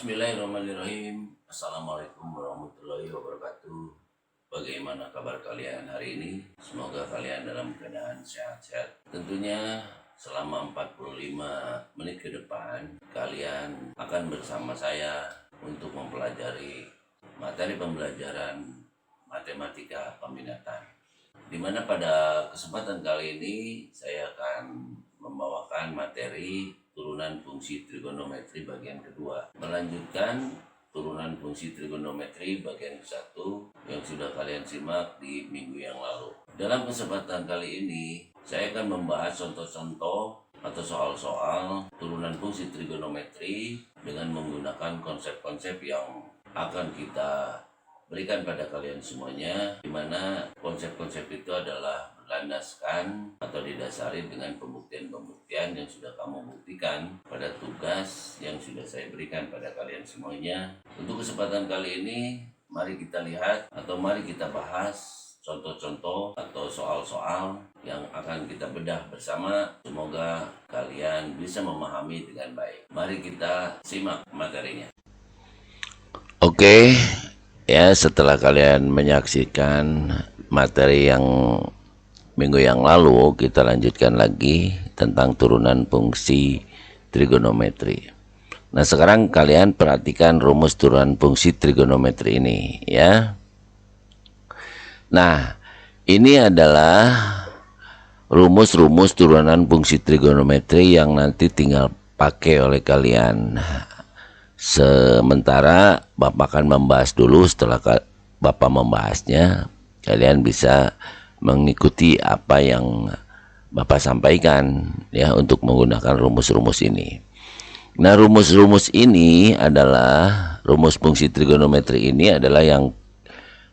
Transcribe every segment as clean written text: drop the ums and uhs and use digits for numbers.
Bismillahirrahmanirrahim. Assalamualaikum warahmatullahi wabarakatuh. Bagaimana kabar kalian hari ini? Semoga kalian dalam keadaan sehat-sehat. Tentunya selama 45 menit ke depan kalian akan bersama saya untuk mempelajari materi pembelajaran matematika peminatan. Di mana pada kesempatan kali ini saya akan membawakan materi turunan fungsi trigonometri bagian kedua, melanjutkan turunan fungsi trigonometri bagian ke-1 yang sudah kalian simak di minggu yang lalu. Dalam kesempatan kali ini saya akan membahas contoh-contoh atau soal-soal turunan fungsi trigonometri dengan menggunakan konsep-konsep yang akan kita berikan pada kalian semuanya, di mana konsep-konsep itu adalah berlandaskan atau didasari dengan pembuktian-pembuktian yang sudah kamu buktikan pada tugas yang sudah saya berikan pada kalian semuanya. Untuk kesempatan kali ini, mari kita lihat atau mari kita bahas contoh-contoh atau soal-soal yang akan kita bedah bersama. Semoga kalian bisa memahami dengan baik. Mari kita simak materinya. Oke. Ya, setelah kalian menyaksikan materi yang minggu yang lalu, kita lanjutkan lagi tentang turunan fungsi trigonometri. Nah, sekarang kalian perhatikan rumus turunan fungsi trigonometri ini ya. Nah, ini adalah rumus-rumus turunan fungsi trigonometri yang nanti tinggal pakai oleh kalian. Sementara Bapak akan membahas dulu. Setelah Bapak membahasnya, kalian bisa mengikuti apa yang Bapak sampaikan ya untuk menggunakan rumus-rumus ini. Nah, rumus-rumus ini adalah rumus fungsi trigonometri ini adalah yang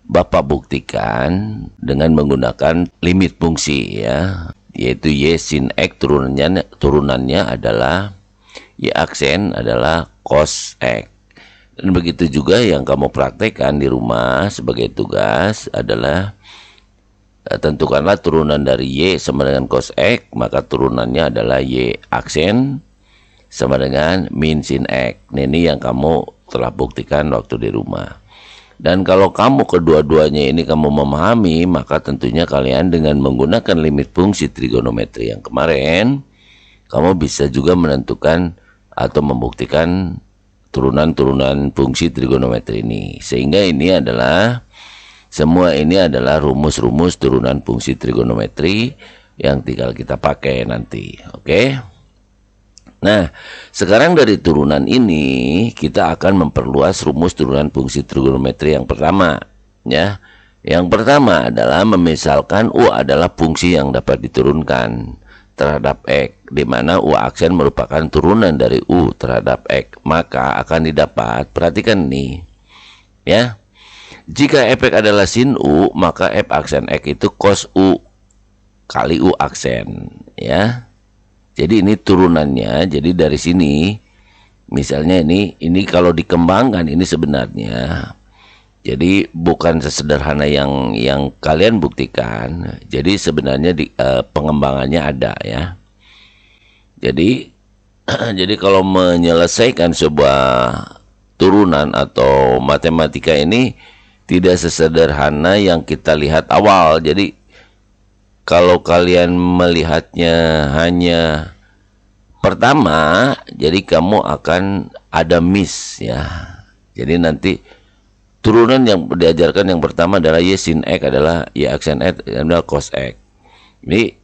Bapak buktikan dengan menggunakan limit fungsi ya, yaitu y sin x turunannya adalah y aksen adalah cos X. Dan begitu juga yang kamu praktekkan di rumah sebagai tugas adalah tentukanlah turunan dari Y sama dengan cos X, maka turunannya adalah Y aksen sama dengan min sin X. Nah, ini yang kamu telah buktikan waktu di rumah. Dan kalau kamu kedua-duanya ini kamu memahami, maka tentunya kalian dengan menggunakan limit fungsi trigonometri yang kemarin, kamu bisa juga menentukan atau membuktikan turunan-turunan fungsi trigonometri ini. Sehingga ini adalah semua ini adalah rumus-rumus turunan fungsi trigonometri yang tinggal kita pakai nanti. Oke. Nah, sekarang dari turunan ini kita akan memperluas rumus turunan fungsi trigonometri yang pertama ya. Yang pertama adalah memisalkan U adalah fungsi yang dapat diturunkan terhadap X, di mana U aksen merupakan turunan dari U terhadap X, maka akan didapat, perhatikan nih ya, jika F(x) adalah sin U, maka F aksen X itu cos U kali U aksen ya. Jadi ini turunannya. Jadi dari sini misalnya ini kalau dikembangkan ini sebenarnya, jadi bukan sesederhana yang kalian buktikan. Jadi sebenarnya pengembangannya ada ya. Jadi jadi kalau menyelesaikan sebuah turunan atau matematika ini tidak sesederhana yang kita lihat awal. Jadi kalau kalian melihatnya hanya pertama, jadi kamu akan ada miss ya. Jadi nanti turunan yang diajarkan yang pertama adalah y sin x adalah y aksen x adalah cos x. Ini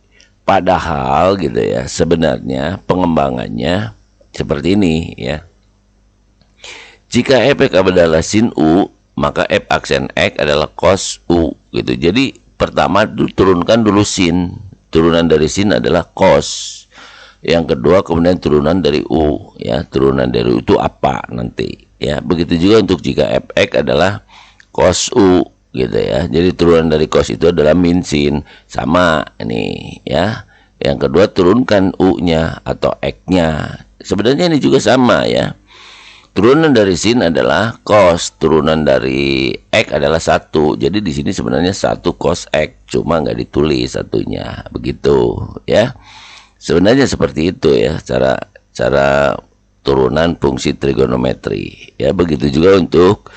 padahal gitu ya, sebenarnya pengembangannya seperti ini ya. Jika f(x) adalah sin U, maka f aksen x adalah cos U gitu. Jadi pertama turunkan dulu sin. Turunan dari sin adalah cos. Yang kedua kemudian turunan dari U ya. Turunan dari U itu apa nanti ya. Begitu juga untuk jika f(x) adalah cos U gitu ya. Jadi turunan dari cos itu adalah min sin, sama ini ya. Yang kedua turunkan U-nya atau X-nya. Sebenarnya ini juga sama ya. Turunan dari sin adalah cos, turunan dari X adalah 1. Jadi di sini sebenarnya 1 cos X, cuma nggak ditulis satunya. Begitu ya. Sebenarnya seperti itu ya cara turunan fungsi trigonometri. Ya, begitu juga untuk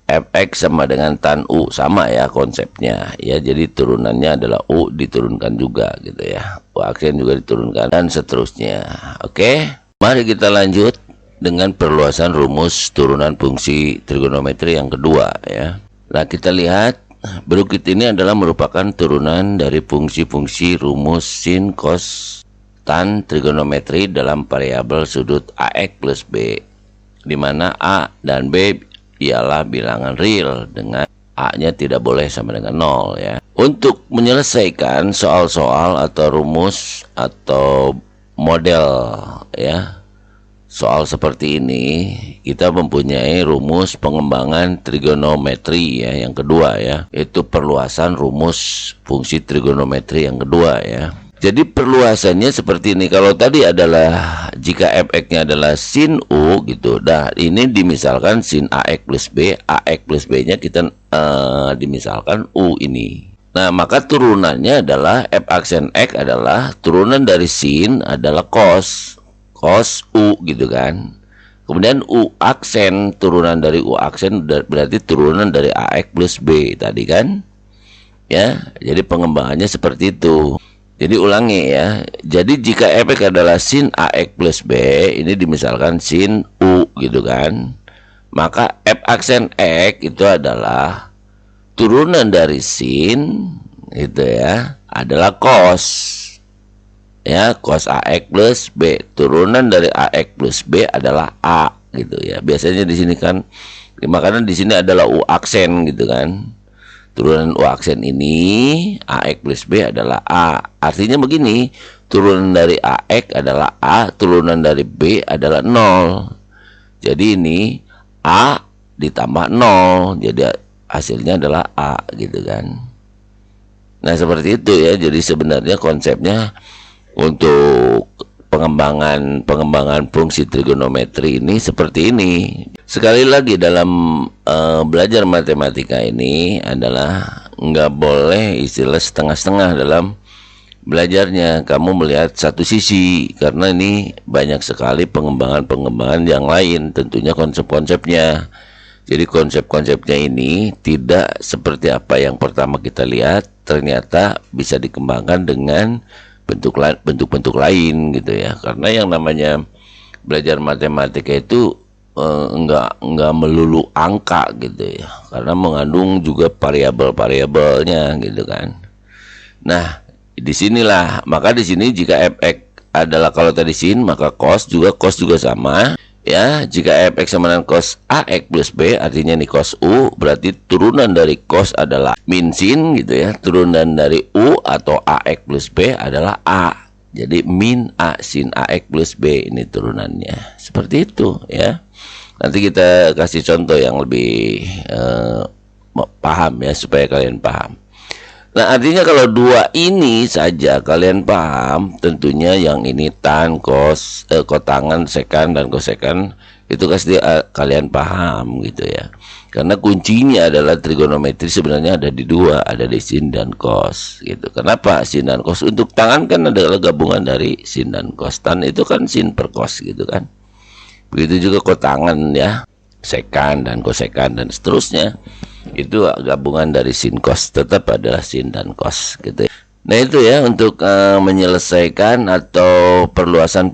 fx sama dengan tan u, sama ya konsepnya ya. Jadi turunannya adalah u diturunkan juga gitu ya, u aksen juga diturunkan dan seterusnya. Oke, mari kita lanjut dengan perluasan rumus turunan fungsi trigonometri yang kedua ya. Nah, kita lihat berikut ini adalah merupakan turunan dari fungsi-fungsi rumus sin, cos, tan trigonometri dalam variabel sudut AX plus B, di mana A dan B ialah bilangan real dengan A-nya tidak boleh sama dengan 0 ya. Untuk menyelesaikan soal-soal atau rumus atau model ya, soal seperti ini kita mempunyai rumus pengembangan trigonometri ya yang kedua ya, yaitu perluasan rumus fungsi trigonometri yang kedua ya. Jadi perluasannya seperti ini. Kalau tadi adalah jika fx-nya adalah sin u gitu. Nah, ini dimisalkan sin ax plus b, ax plus b-nya kita dimisalkan u ini. Nah, maka turunannya adalah f aksen x adalah turunan dari sin adalah cos u gitu kan. Kemudian u aksen, turunan dari u aksen berarti turunan dari ax plus b tadi kan. Ya, jadi pengembangannya seperti itu. Jadi ulangi ya. Jadi jika fx adalah sin ax plus b, ini dimisalkan sin u gitu kan. Maka f aksen x itu adalah turunan dari sin itu ya, adalah cos. Ya, cos ax plus b. Turunan dari ax plus b adalah a gitu ya. Biasanya di sini kan, makanya di sini adalah u aksen gitu kan. Turunan u aksen ini ax plus b adalah a. Artinya begini, turunan dari ax adalah a, turunan dari b adalah 0. Jadi ini a ditambah 0, jadi hasilnya adalah a gitu kan. Nah, seperti itu ya. Jadi sebenarnya konsepnya untuk pengembangan fungsi trigonometri ini seperti ini. Sekali lagi dalam belajar matematika ini adalah nggak boleh istilah setengah-setengah dalam belajarnya. Kamu melihat satu sisi, karena ini banyak sekali pengembangan yang lain, tentunya konsep-konsepnya. Jadi konsep-konsepnya ini tidak seperti apa yang pertama kita lihat, ternyata bisa dikembangkan dengan bentuk-bentuk lain gitu ya. Karena yang namanya belajar matematika itu enggak melulu angka gitu ya, karena mengandung juga variabel-variabelnya gitu kan. Nah, disinilah, maka di sini jika fx adalah, kalau tadi sin, maka cos juga sama ya. Jika fx sama dengan cos ax plus b, artinya nih cos u, berarti turunan dari cos adalah min sin gitu ya. Turunan dari u atau ax plus b adalah a. Jadi min a sin ax plus b, ini turunannya. Seperti itu ya. Nanti kita kasih contoh yang lebih paham ya, supaya kalian paham. Nah, artinya kalau dua ini saja kalian paham, tentunya yang ini tan, cos, kotangan, sekan, dan kosekan, itu pasti kalian paham gitu ya. Karena kuncinya adalah trigonometri sebenarnya ada di dua, ada di sin dan cos gitu. Kenapa sin dan cos? Untuk tangan kan adalah gabungan dari sin dan cos. Tan itu kan sin per cos gitu kan. Begitu juga kotangan ya, sekan dan kosekan dan seterusnya, itu gabungan dari sin cos, tetap adalah sin dan cos gitu ya. Nah, itu ya untuk menyelesaikan atau perluasan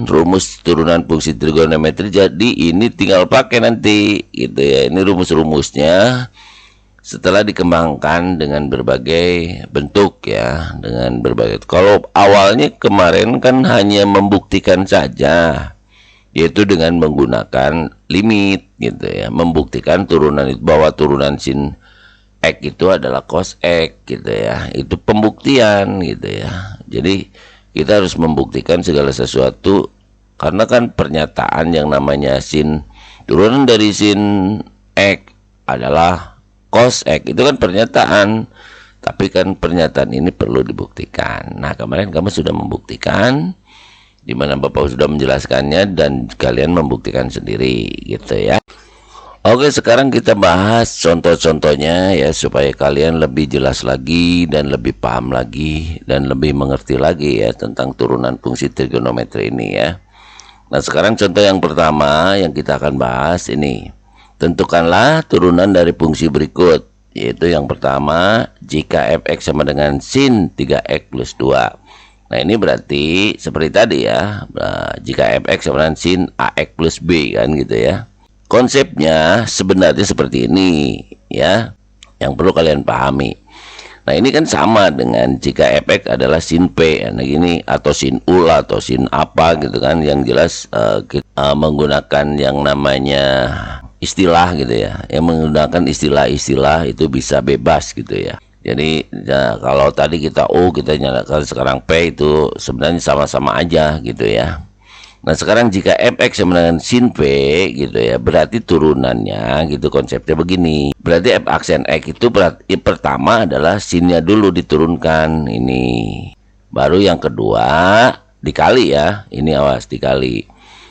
rumus turunan fungsi trigonometri. Jadi ini tinggal pakai nanti gitu ya. Ini rumus-rumusnya setelah dikembangkan dengan berbagai bentuk ya, dengan berbagai. Kalau awalnya kemarin kan hanya membuktikan saja, yaitu dengan menggunakan limit gitu ya, membuktikan turunan itu, bahwa turunan sin x itu adalah cos x gitu ya. Itu pembuktian gitu ya. Jadi kita harus membuktikan segala sesuatu, karena kan pernyataan yang namanya sin, turunan dari sin x adalah cos x, itu kan pernyataan. Tapi kan pernyataan ini perlu dibuktikan. Nah, kemarin kamu sudah membuktikan, di mana Bapak sudah menjelaskannya dan kalian membuktikan sendiri gitu ya. Oke, sekarang kita bahas contoh-contohnya ya, supaya kalian lebih jelas lagi dan lebih paham lagi dan lebih mengerti lagi ya tentang turunan fungsi trigonometri ini ya. Nah, sekarang contoh yang pertama yang kita akan bahas ini. Tentukanlah turunan dari fungsi berikut, yaitu yang pertama, jika fx sama dengan sin 3x plus 2. Nah, ini berarti seperti tadi ya, jika fx sama dengan sin ax plus b, kan gitu ya. Konsepnya sebenarnya seperti ini ya, yang perlu kalian pahami. Nah, ini kan sama dengan jika fx adalah sin p, nah gini, atau sin u atau sin apa gitu kan, yang jelas kita menggunakan yang namanya istilah gitu ya, yang menggunakan istilah-istilah itu bisa bebas gitu ya. Jadi ya, kalau tadi kita O kita nyalakan sekarang P, itu sebenarnya sama-sama aja gitu ya. Nah, sekarang jika fx sama dengan sin P gitu ya, berarti turunannya gitu, konsepnya begini. Berarti f aksen x itu berarti pertama adalah sinnya dulu diturunkan ini. Baru yang kedua dikali ya. Ini awas, dikali.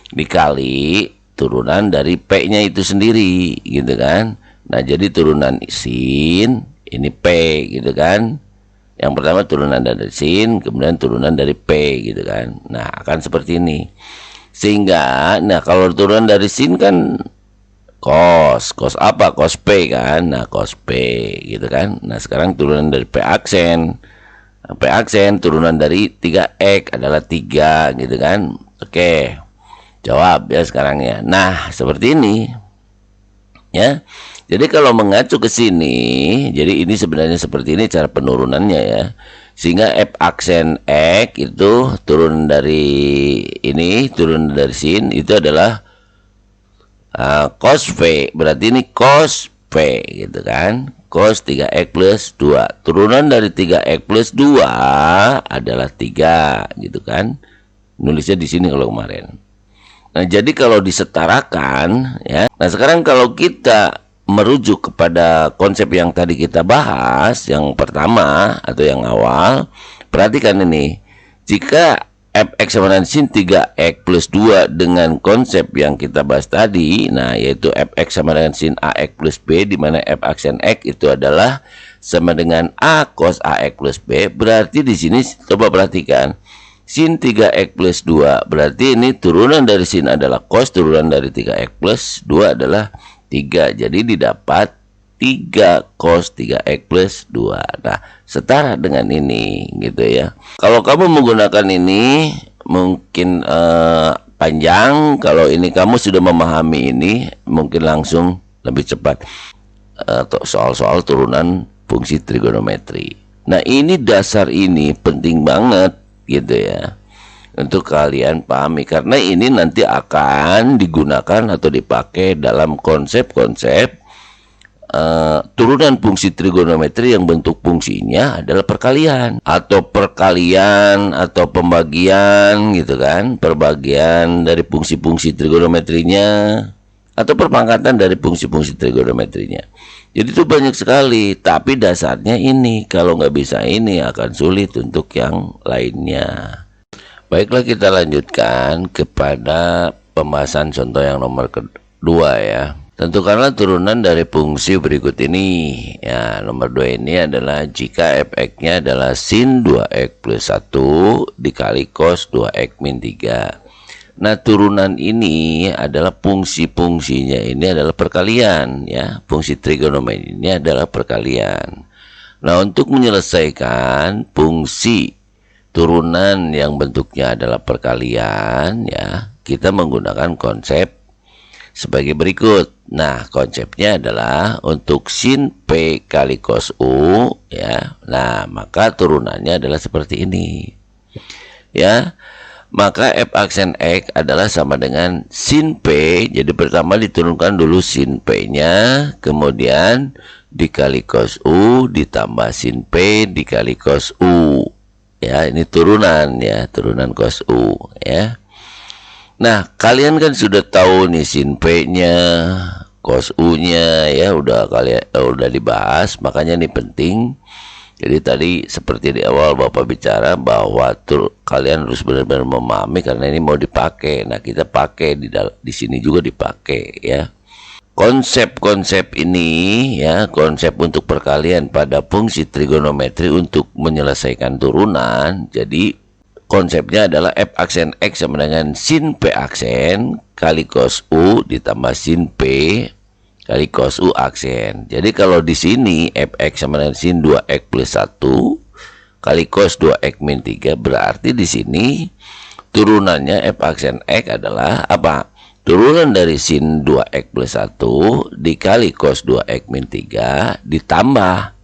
Dikali turunan dari P-nya itu sendiri gitu kan. Nah, jadi turunan sin ini P gitu kan. Yang pertama turunan dari sin, kemudian turunan dari P gitu kan. Nah, akan seperti ini. Sehingga, nah kalau turunan dari sin kan cos apa? Cos P kan. Nah, cos P gitu kan. Nah, sekarang turunan dari P aksen. P aksen turunan dari 3x adalah 3 gitu kan. Oke. Jawab ya sekarang ya. Nah, seperti ini. Ya. Jadi kalau mengacu ke sini, jadi ini sebenarnya seperti ini cara penurunannya ya. Sehingga f aksen x itu turun dari ini, turun dari sin itu adalah cos v. Berarti ini cos v gitu kan. Cos 3x plus 2. Turunan dari 3x plus 2 adalah 3 gitu kan. Nulisnya di sini kalau kemarin. Nah, jadi kalau disetarakan ya. Nah, sekarang kalau kita merujuk kepada konsep yang tadi kita bahas, yang pertama atau yang awal, perhatikan ini. Jika fx sama dengan sin 3x plus 2 dengan konsep yang kita bahas tadi, nah yaitu fx sama dengan sin ax plus b, di mana f aksen x itu adalah sama dengan a cos ax plus b, berarti di sini coba perhatikan. Sin 3x plus 2 berarti ini turunan dari sin adalah cos, turunan dari 3x plus 2 adalah 3. Jadi didapat 3 cos 3x plus 2. Nah, setara dengan ini gitu ya. Kalau kamu menggunakan ini mungkin panjang. Kalau ini kamu sudah memahami ini, mungkin langsung lebih cepat. Soal-soal turunan fungsi trigonometri. Nah, ini dasar ini penting banget gitu ya, untuk kalian pahami, karena ini nanti akan digunakan atau dipakai dalam konsep-konsep turunan fungsi trigonometri yang bentuk fungsinya adalah perkalian atau pembagian gitu kan, perbagian dari fungsi-fungsi trigonometrinya atau perpangkatan dari fungsi-fungsi trigonometrinya. Jadi itu banyak sekali, tapi dasarnya ini. Kalau nggak bisa ini akan sulit untuk yang lainnya. Baiklah, kita lanjutkan kepada pembahasan contoh yang nomor kedua ya. Tentukanlah turunan dari fungsi berikut ini. Ya, nomor 2 ini adalah jika fx-nya adalah sin 2x plus 1 dikali cos 2x min 3. Nah, turunan ini adalah fungsi-fungsinya ini adalah perkalian ya. Fungsi trigonometri ini adalah perkalian. Nah, untuk menyelesaikan fungsi turunan yang bentuknya adalah perkalian ya, kita menggunakan konsep sebagai berikut. Nah, konsepnya adalah untuk sin P kali cos U ya. Nah, maka turunannya adalah seperti ini. Ya. Maka f aksen x adalah sama dengan sin P. Jadi pertama diturunkan dulu sin P-nya, kemudian dikali cos U ditambah sin P dikali cos U. Ya, ini turunan ya, turunan cos U ya. Nah, kalian kan sudah tahu nih sin P-nya, cos U-nya ya, udah dibahas, makanya ini penting. Jadi tadi seperti di awal Bapak bicara bahwa kalian harus benar-benar memahami karena ini mau dipakai. Nah, kita pakai di sini juga dipakai ya. Konsep-konsep ini ya, konsep untuk perkalian pada fungsi trigonometri untuk menyelesaikan turunan. Jadi konsepnya adalah F aksen X sama dengan sin P aksen kali cos U ditambah sin P kali cos U aksen. Jadi kalau di sini Fx sama dengan sin 2x plus 1 kali cos 2x min 3, berarti di sini turunannya F aksen X adalah apa? Turunan dari sin 2x plus 1 dikali cos 2x min 3 ditambah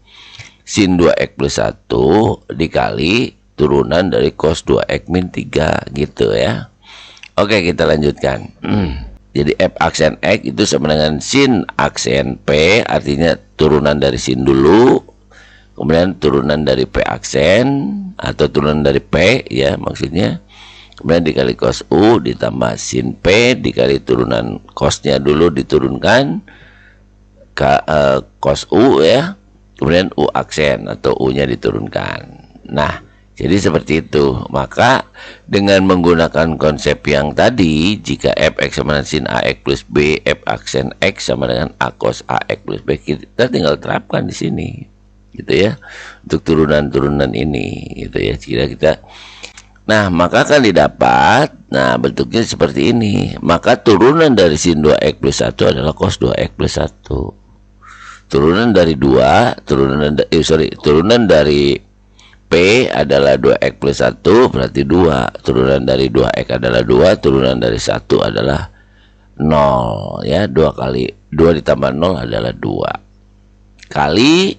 sin 2x plus 1 dikali turunan dari cos 2x min 3 gitu ya. Oke, kita lanjutkan. Jadi F aksen X itu sama dengan sin aksen P, artinya turunan dari sin dulu, kemudian turunan dari P aksen atau turunan dari P ya maksudnya, kemudian dikali cos U ditambah sin P dikali turunan cosnya dulu diturunkan ke cos U ya, kemudian U aksen atau U nya diturunkan. Nah, jadi seperti itu. Maka dengan menggunakan konsep yang tadi, jika Fx sama dengan sin AX plus B, F aksen X sama dengan A cos AX plus B, kita tinggal terapkan di sini, gitu ya, untuk turunan-turunan ini, gitu ya. Jika kita, nah maka akan didapat, nah bentuknya seperti ini. Maka turunan dari sin 2x plus 1 adalah cos 2x plus 1. Turunan dari 2, turunan dari P adalah 2x plus 1 berarti 2. Turunan dari 2x adalah 2, turunan dari 1 adalah 0 ya. 2 kali 2 ditambah 0 adalah 2 kali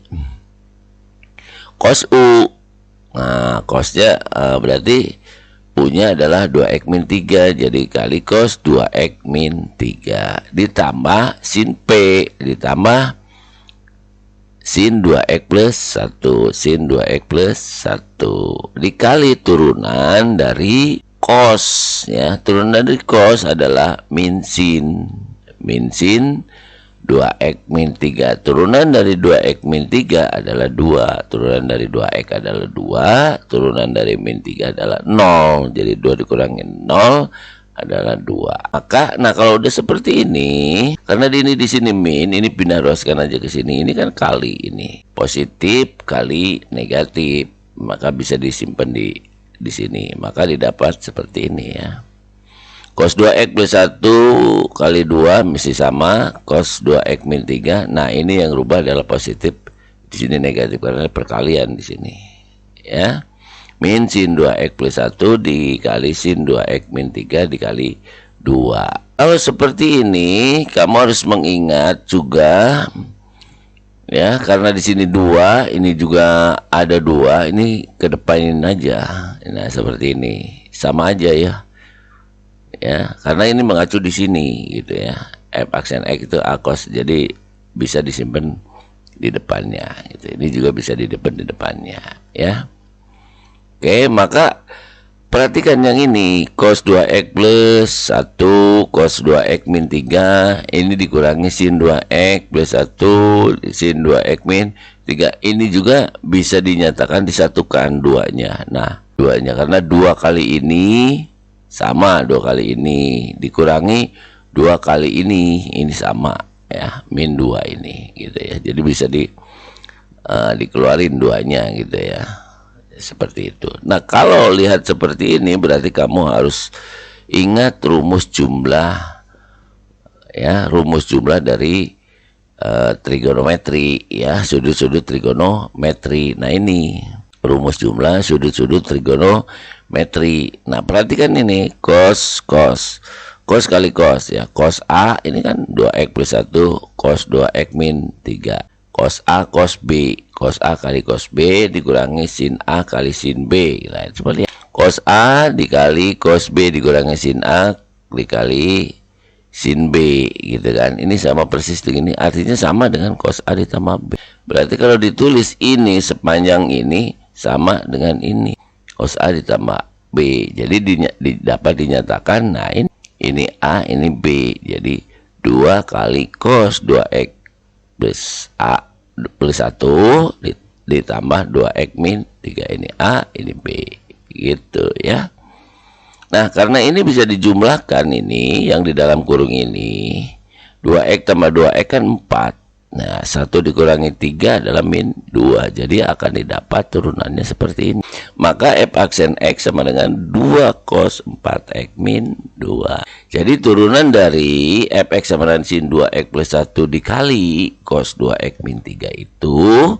cos U. Nah, cosnya berarti U-nya adalah 2x min 3, jadi kali cos 2x min 3 ditambah sin P ditambah sin 2x plus 1, sin 2x plus 1 dikali turunan dari cos ya. Turunan dari cos adalah min sin 2x min 3. Turunan dari 2x min 3 adalah 2. Turunan dari 2x adalah 2. Turunan dari min 3 adalah 0. Jadi 2 dikurangi 0 adalah 2. Maka nah kalau udah seperti ini, karena di sini min, ini pindah ruaskan aja ke sini. Ini kan kali ini. Positif kali negatif. Maka bisa disimpan di sini. Maka didapat seperti ini ya. Cos 2x plus 1 kali 2 mesti sama cos 2x min 3. Nah, ini yang rubah adalah positif. Di sini negatif karena perkalian di sini. Ya. Min sin 2x plus 1 dikali sin 2x min 3 dikali 2. Kalau seperti ini, kamu harus mengingat juga ya, karena di sini 2, ini juga ada 2, ini kedepanin aja. Nah, seperti ini. Sama aja ya. Ya, karena ini mengacu di sini gitu ya. F aksen X itu A cos, jadi bisa disimpan di depannya gitu. Ini juga bisa di depannya ya. Oke, maka perhatikan yang ini, cos 2x plus 1 cos 2x min 3 ini dikurangi sin 2x plus 1 sin 2x min 3. Ini juga bisa dinyatakan disatukan duanya. Nah, duanya karena 2 kali ini sama 2 kali ini dikurangi 2 kali ini sama ya, min 2 ini gitu ya. Jadi bisa dikeluarin duanya gitu ya. Seperti itu. Nah, kalau lihat seperti ini berarti kamu harus ingat rumus jumlah ya, rumus jumlah dari trigonometri ya, sudut-sudut trigonometri. Nah, ini rumus jumlah sudut-sudut trigonometri. Nah, perhatikan ini cos kali cos ya. Cos A ini kan 2x plus 1 cos 2x min 3. Cos A cos B, cos A kali cos B dikurangi sin A kali sin B. Nah, seperti cos A dikali cos B dikurangi sin A dikali sin B gitu kan. Ini sama persis dengan ini, artinya sama dengan cos A ditambah B. Berarti kalau ditulis ini sepanjang ini sama dengan ini, cos A ditambah B. Jadi dapat dinyatakan, nah ini A ini B. Jadi 2 kali cos 2x plus A plus 1 ditambah 2x min 3. Ini A, ini B gitu ya. Nah, karena ini bisa dijumlahkan, ini yang di dalam kurung ini 2x tambah 2x kan 4 Nah, 1 dikurangi 3 adalah min 2. Jadi akan didapat turunannya seperti ini. Maka f aksen X sama dengan 2 cos 4X min 2. Jadi turunan dari fx sama dengan sin 2X plus 1 dikali cos 2X min 3 itu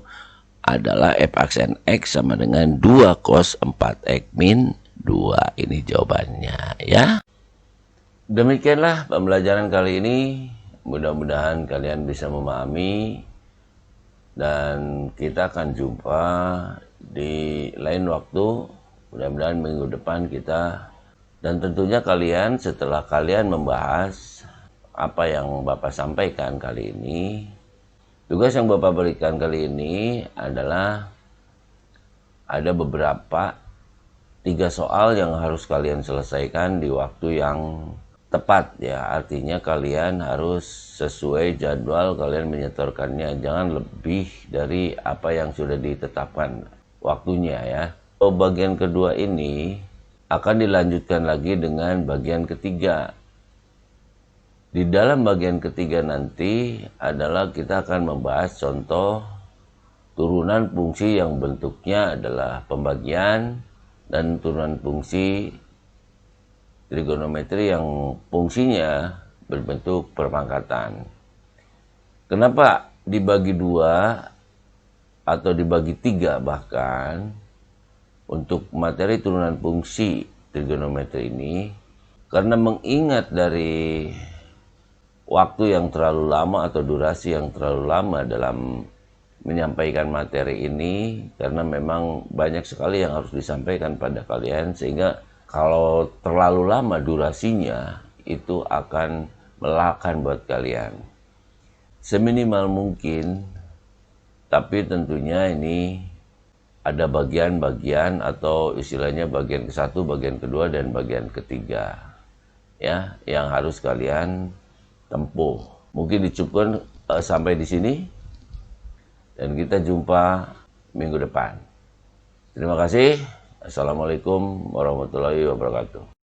adalah f aksen X sama dengan 2 cos 4X min 2. Ini jawabannya ya. Demikianlah pembelajaran kali ini. Mudah-mudahan kalian bisa memahami, dan kita akan jumpa di lain waktu, mudah-mudahan minggu depan kita. Dan tentunya kalian, setelah kalian membahas apa yang Bapak sampaikan kali ini, tugas yang Bapak berikan kali ini adalah ada beberapa 3 soal yang harus kalian selesaikan di waktu yang tepat ya. Artinya kalian harus sesuai jadwal kalian menyetorkannya, jangan lebih dari apa yang sudah ditetapkan waktunya ya. Bagian kedua ini akan dilanjutkan lagi dengan bagian ketiga. Di dalam bagian ketiga nanti adalah kita akan membahas contoh turunan fungsi yang bentuknya adalah pembagian dan turunan fungsi trigonometri yang fungsinya berbentuk perpangkatan. Kenapa dibagi 2 atau dibagi 3 bahkan untuk materi turunan fungsi trigonometri ini? Karena mengingat dari waktu yang terlalu lama atau durasi yang terlalu lama dalam menyampaikan materi ini, karena memang banyak sekali yang harus disampaikan pada kalian, sehingga kalau terlalu lama durasinya, itu akan melelahkan buat kalian. Seminimal mungkin, tapi tentunya ini ada bagian-bagian atau istilahnya bagian ke-1, bagian kedua, dan bagian ketiga. Ya, yang harus kalian tempuh. Mungkin dicukupkan sampai di sini, dan kita jumpa minggu depan. Terima kasih. Assalamualaikum warahmatullahi wabarakatuh.